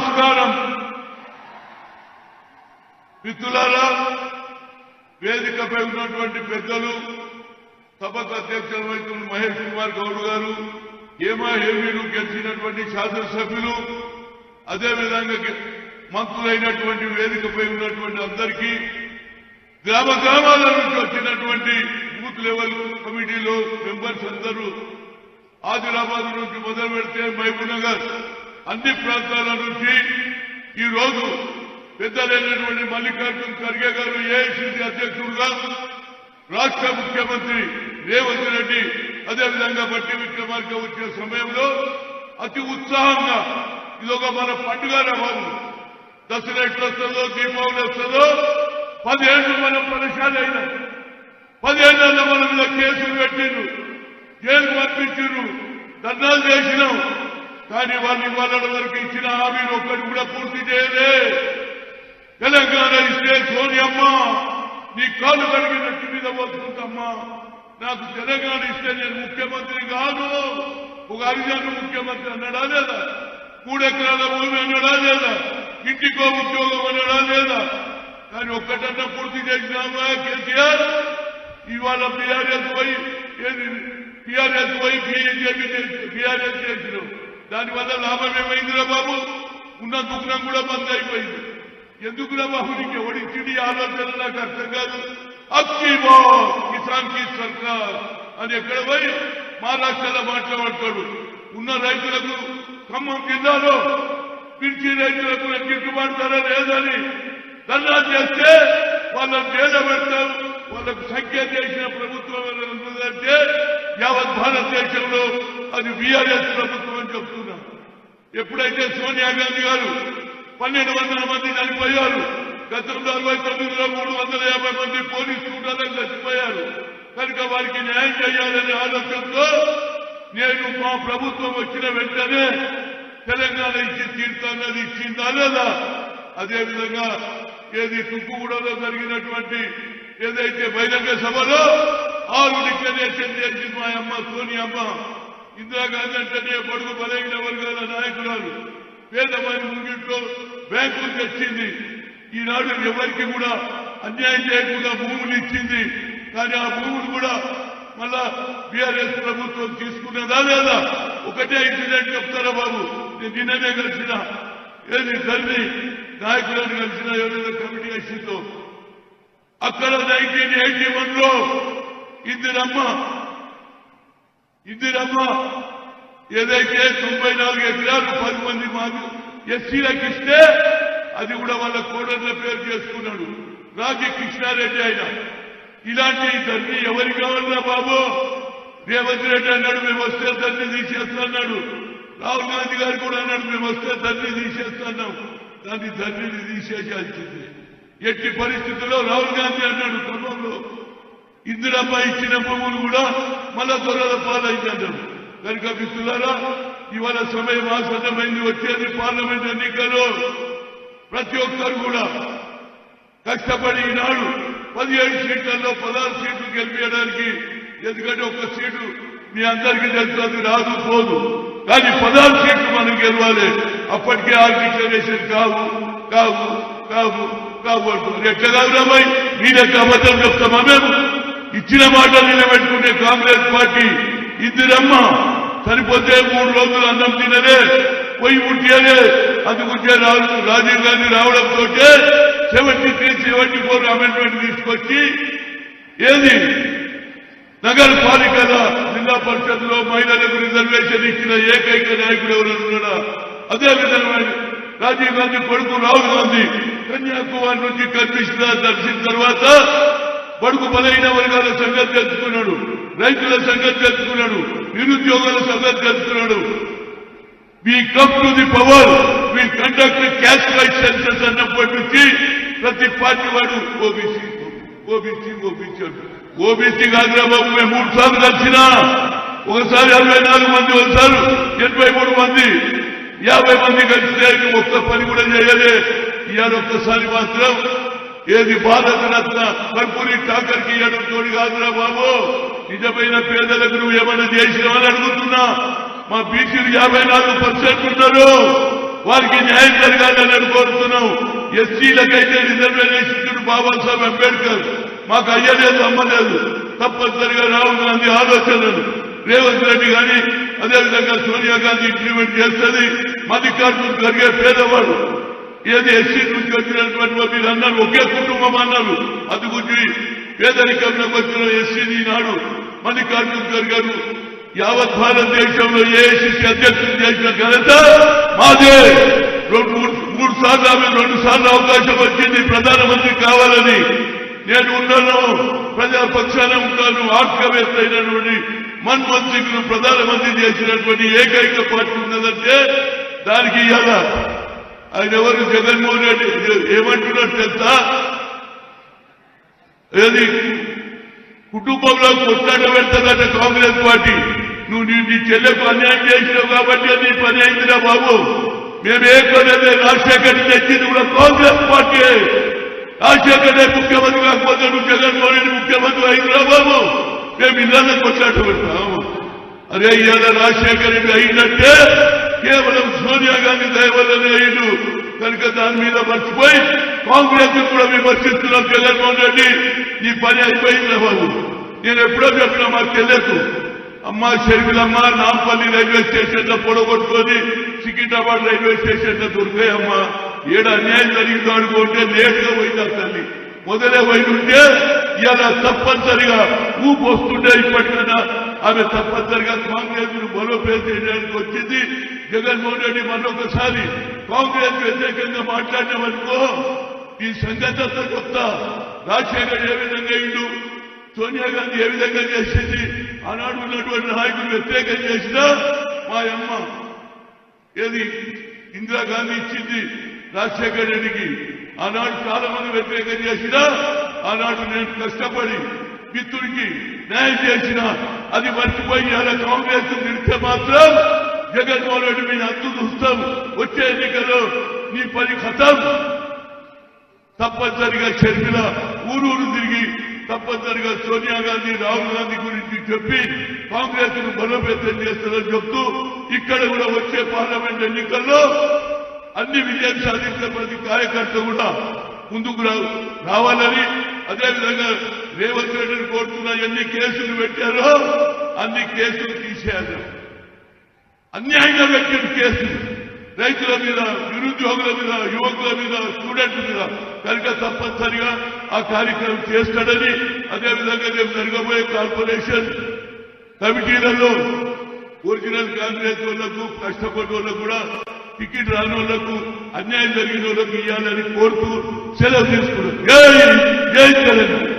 నమస్కారం. మిత్రులారా, వేదికపై ఉన్నటువంటి పెద్దలు, సభకు అధ్యక్షులు వహిస్తున్న మహేష్ కుమార్ గౌడ్ గారు, ఏమీలు గెలిచినటువంటి శాసనసభ్యులు, అదేవిధంగా మంత్రులైనటువంటి వేదికపై ఉన్నటువంటి అందరికీ, గ్రామ గ్రామాల నుంచి వచ్చినటువంటి బూత్ లెవెల్ కమిటీలో మెంబర్స్ అందరూ, ఆదిలాబాద్ నుంచి మొదలు పెడితే మహబూబ్నగర్ అన్ని ప్రాంతాల నుంచి ఈ రోజు పెద్దలైనటువంటి మల్లికార్జున ఖర్గే గారు ఏఐసీసీ అధ్యక్షుడుగా, రాష్ట్ర ముఖ్యమంత్రి రేవంత్ రెడ్డి, అదేవిధంగా బట్టి విక్రమార్క వచ్చిన సమయంలో అతి ఉత్సాహంగా ఇదొక మన పండుగ రావాలి. దసరా ఎట్లా వస్తుందో, దీపావళి వస్తుందో, 10 ఏళ్ళు మనం పరిశాలు అయినా, 10 ఏళ్లలో మన మీద కేసులు పెట్టిండ్రు, జైలు పంపించారు, ధర్నాలు చేసినాం. కానీ వాళ్ళు ఇవాళ వరకు ఇచ్చిన హామీలు ఒక్కటి కూడా పూర్తి చేయలే. తెలంగాణ ఇస్తే సోనియమ్మ నీ కాలు కడిగినట్టు మీద వస్తుందమ్మా, నాకు తెలంగాణ ఇస్తే నేను ముఖ్యమంత్రి కాదు, ఒక హరిజనుడు ముఖ్యమంత్రి అన్నాడా లేదా, 3 ఎకరాల భూమి అన్నాడా లేదా, ఇంటికో ఉద్యోగం అన్నాడా లేదా? కానీ ఒక్కటన్నా పూర్తి చేసినామా కేసీఆర్? ఇవాళ బీఆర్ఎస్ పోయి బీజేపీ బీఆర్ఎస్ చేసినాం. దానివల్ల లాభం ఏమైందిరా బాబు? ఉన్న దుఃఖం కూడా బంద్ అయిపోయింది. ఎందుకురా బాబు నీకు ఎవడిచ్చింది ఆలోచన నాకు అర్థం కాదు. అక్కి బాత్ కిసాన్ కి సర్కార్ అని ఎక్కడ పోయి మహారాష్ట్రలో మాట్లాడతాడు. ఉన్న రైతులకు ఖమ్మం జిల్లాలో పిలిచి రైతులకు గిట్టుబాటు ధర లేదని ధర్నా చేస్తే వాళ్ళని జైలు పెడతారు. వాళ్ళకు సంఖ్య చేసిన ప్రభుత్వం అంటే యావత్ భారతదేశంలో అది బీఆర్ఎస్ ప్రభుత్వం అని చెప్తున్నా. ఎప్పుడైతే సోనియా గాంధీ గారు 1200 మంది చనిపోయారు, గతంలో 69లో 350 మంది పోలీసు కూటాలకు చచ్చిపోయారు. కనుక వారికి న్యాయం చేయాలనే ఆలోచనతో నేను మా ప్రభుత్వం వచ్చిన వెంటనే తెలంగాణ ఇచ్చి తీర్థాన్నది ఇచ్చిందా లేదా? అదేవిధంగా ఏది తుక్కుగూడలో జరిగినటువంటి ఏదైతే బహిరంగ సభలో 6 డిక్లరేషన్ చేసింది మా అమ్మ సోనియమ్మ. ఇందిరాగాంధీ అంటేనే బడుగు బలహీన వర్గాల నాయకురాలు, పేదవారి ముంగిట్లో బ్యాంకులు తెచ్చింది. ఈనాడు ఎవరికి కూడా అన్యాయం చేయకుండా భూములు ఇచ్చింది. కానీ ఆ భూములు కూడా మళ్ళా బీఆర్ఎస్ ప్రభుత్వం తీసుకున్నదా లేదా? ఒకటే ఇన్సిడెంట్ చెప్తారా బాబు? నేను నిన్ననే కలిసిన ఏది తల్లి నాయకులను కలిసిన ఎవరైనా కమిటీ వేసిందో, అక్కడ 1981లో ఇందిరమ్మ ఏదైతే 94 ఎకరాలు 10 మంది మాకు ఎస్సీలకు ఇస్తే అది కూడా వాళ్ళ కోడర్ల పేరు చేసుకున్నాడు రాజీ కృష్ణారెడ్డి. ఆయన ఇలాంటి ధర్ని ఎవరికి కావాలన్నా బాబు? రేవంత్ రెడ్డి అన్నాడు మేము వస్తే ధర్ని తీసేస్తున్నాడు. రాహుల్ గాంధీ గారు కూడా అన్నాడు మేము వస్తే ధర్ని తీసేస్తున్నాం. దాన్ని ధర్నిని తీసేయాల్సిందే. ఎట్టి పరిస్థితుల్లో రాహుల్ గాంధీ అన్నాడు క్రమంలో ఇందిరమ్మ ఇచ్చిన భూములు కూడా మళ్ళా దొరల పాలైందన్నాడు. కనుక మిత్రులారా, ఇవాళ సమయం ఆసన్నమైంది. వచ్చేది పార్లమెంట్ ఎన్నికల్లో ప్రతి ఒక్కరు కూడా కష్టపడి ఈనాడు 17 సీట్లలో 16 సీట్లు గెలిపించడానికి, ఎందుకంటే ఒక సీటు మీ అందరికీ తెలుసు అది రాదు పోదు, కానీ 16 సీట్లు మనం గెలవాలి. అప్పటికే ఆ డిక్లరేషన్ కావు కావు కావు కావు అంటున్నారు. ఎట్లా కాదురాబాయ్? మీరెక్క అబద్ధం చెప్తామా? మేము ఇచ్చిన మాట నిలబెట్టుకునే కాంగ్రెస్ పార్టీ ఇందిరమ్మ చనిపోతే 3 రోజులు అన్నం తినలే, పొయ్యి ముట్టియలే. అందుకుంటే రాజీవ్ గాంధీ రావడంతో 73-74 అమెండ్మెంట్ తీసుకొచ్చి ఏది నగర పాలికల జిల్లా పరిషత్లో మహిళలకు రిజర్వేషన్ ఇచ్చిన ఏకైక నాయకుడు ఎవరైనా ఉన్నాడా? అదేవిధంగా రాజీవ్ గాంధీ కొడుకు రాహుల్ గాంధీ కన్యాకుమారి నుంచి కనిపిస్తున్నా దర్శించిన తర్వాత బడుగు బలైన వర్గాల సంగతి తెలుసుకున్నాడు, రైతుల సంగతి తెలుసుకున్నాడు, నిరుద్యోగుల సంగతి తెలుసుకున్నాడు. We come to the power, we conduct caste wise census అన్నప్పటి నుంచి ప్రతి పార్టీ వాడు ఓబీసీ ఓబీసీ ఓబీసీ ఓబీసీ కాదురా బాబు. మేము 3 సార్లు కలిసినా, ఒకసారి 64 మంది, ఒకసారి 83 మంది, 50 మంది కలిస్తే ఒక్క పని కూడా చేయలే. ఇవాళ ఒక్కసారి మాత్రం ఏది భారత రత్న కర్పూరి ఠాకర్కి ఇవ్వడం తోడు కాదురా బాబు. నిజమైన పేదలకు నువ్వు ఏమైనా చేసినావని అడుగుతున్నా. మా బీసీలు 54% ఉన్నారు. వారికి న్యాయం జరగాలని కోరుతున్నాం. ఎస్సీలకైతే రిజర్వేషన్ బాబాసాహెబ్ అంబేద్కర్ మాకు అయ్యలేదు అమ్మలేదు. తప్పనిసరిగా రాహుల్ గాంధీ ఆలోచనలు రేవంత్ రెడ్డి కానీ అదేవిధంగా సోనియా గాంధీ ఇంప్లిమెంట్ చేస్తుంది. మల్లికార్జున ఖర్గే పేదవాడు ఏది ఎస్సీ నుంచి వచ్చినటువంటి మీరు అన్నారు ఒకే కుటుంబం అన్నారు. అందుగురించి పేదరికంలోకి వచ్చిన ఎస్సీని నాడు మల్లికార్జున ఖర్గే యావత్ భారతదేశంలో ఏఐసిసి అధ్యక్షులు చేసిన ఘనత మాదే. మూడు సార్లు ఆమె 2 సార్లు అవకాశం వచ్చింది ప్రధానమంత్రి కావాలని. నేను ఉన్నాను, ప్రజాపక్షాన ఉంటాను. ఆర్థికవేత్త అయినటువంటి మన్మోహన్ సింగ్ ను ప్రధానమంత్రి చేసినటువంటి ఏకైక పార్టీ ఉన్నదంటే దానికి ఇవ్వాల. ఆయన ఎవరు? జగన్మోహన్ రెడ్డి. ఏమంటున్నారు తెలుసా? ఏది కుటుంబంలో కొట్లాట పెడతాదట కాంగ్రెస్ పార్టీ. నువ్వు నీ చెల్లెకు అన్యాయం చేసినావు కాబట్టి అది పని అయిందిరా బాబు. మేము ఏ కొనేది రాజశేఖర్ తెచ్చింది కూడా కాంగ్రెస్ పార్టీ. రాజశేఖర్ ముఖ్యమంత్రి కాకపోతే నువ్వు జగన్మోహన్ రెడ్డి ముఖ్యమంత్రి అయిందిరా బాబు. మేము ఇళ్ళలో కొట్లాట పెడతాము. అదే ఇవాళ రాజశేఖర్ రెడ్డి అయినట్టే కేవలం సోనియా గాంధీ దయ వల్లనే అయ్యిండు కనుక దాని మీద మర్చిపోయి కాంగ్రెస్ కూడా విమర్శిస్తున్నాం. జగన్మోహన్ రెడ్డి నీ పని అయిపోయింది వాళ్ళు. నేను ఎప్పుడో చెప్పినా మా చెల్లెకు అమ్మ షర్మిలమ్మ నాంపల్లి రైల్వే స్టేషన్ లో పొడగొట్టుకొని సికింద్రాబాద్ రైల్వే స్టేషన్ లో దొరికాయమ్మ. ఏడు అన్యాయం జరిగిందో అనుకుంటే లేటుగా పోయింది తల్లి. మొదలే పోయింటే ఇలా తప్పనిసరిగా ఊపు వస్తుండే. ఇప్పటికైనా ఆమె తప్పనిసరిగా కాంగ్రెస్ ను బలోపేతం చేయడానికి వచ్చింది. జగన్మోహన్ రెడ్డి మరొకసారి కాంగ్రెస్ వ్యతిరేకంగా మాట్లాడినామనుకో ఈ సంగతి అంతా చెప్తా. రాజశేఖర్ ఏ విధంగా అయిండు, సోనియా గాంధీ ఏ విధంగా చేసింది, ఆనాడు ఉన్నటువంటి నాయకులు వ్యతిరేకం చేసినా మా అమ్మ ఏది ఇందిరాగాంధీ ఇచ్చింది రాజశేఖర్ రెడ్డికి. ఆనాడు చాలా మంది వ్యతిరేకం చేసినా ఆనాడు నేను కష్టపడి మిత్రుడికి న్యాయం చేసిన అది మర్చిపోయి అలా కాంగ్రెస్ నిలిస్తే మాత్రం జగన్మోహన్ రెడ్డి మీద అంతు చూస్తాం. వచ్చే ఎన్నికల్లో నీ పని ఖతం. తప్పనిసరిగా షర్మిల ఊరూరు తిరిగి తప్పనిసరిగా సోనియా గాంధీ రాహుల్ గాంధీ గురించి చెప్పి కాంగ్రెస్ ను బలోపేతం చేస్తారని చెప్తూ ఇక్కడ కూడా వచ్చే పార్లమెంట్ ఎన్నికల్లో అన్ని విజయం సాధించిన ప్రతి కార్యకర్త కూడా ముందుకు రావాలని అదేవిధంగా రేవంత్ రెడ్డిని కోరుతున్న ఎన్ని కేసులు పెట్టారో అన్ని కేసులు తీసేయాలి. అన్యాయంగా పెట్టిన కేసులు రైతుల మీద, నిరుద్యోగుల మీద, యువకుల మీద, స్టూడెంట్ల మీద కనుక తప్పనిసరిగా ఆ కార్యక్రమం చేస్తాడని అదేవిధంగా రేపు జరగబోయే కార్పొరేషన్ కమిటీలలో ఒరిజినల్ కాంగ్రెస్ వాళ్లకు కష్టపడే వాళ్ళకు కూడా టికెట్ రాని వాళ్లకు అన్యాయం జరిగిన వాళ్ళకు ఇవ్వాలని కోరుతూ సెలవు తీసుకున్నారు. జై జై తెలంగాణ.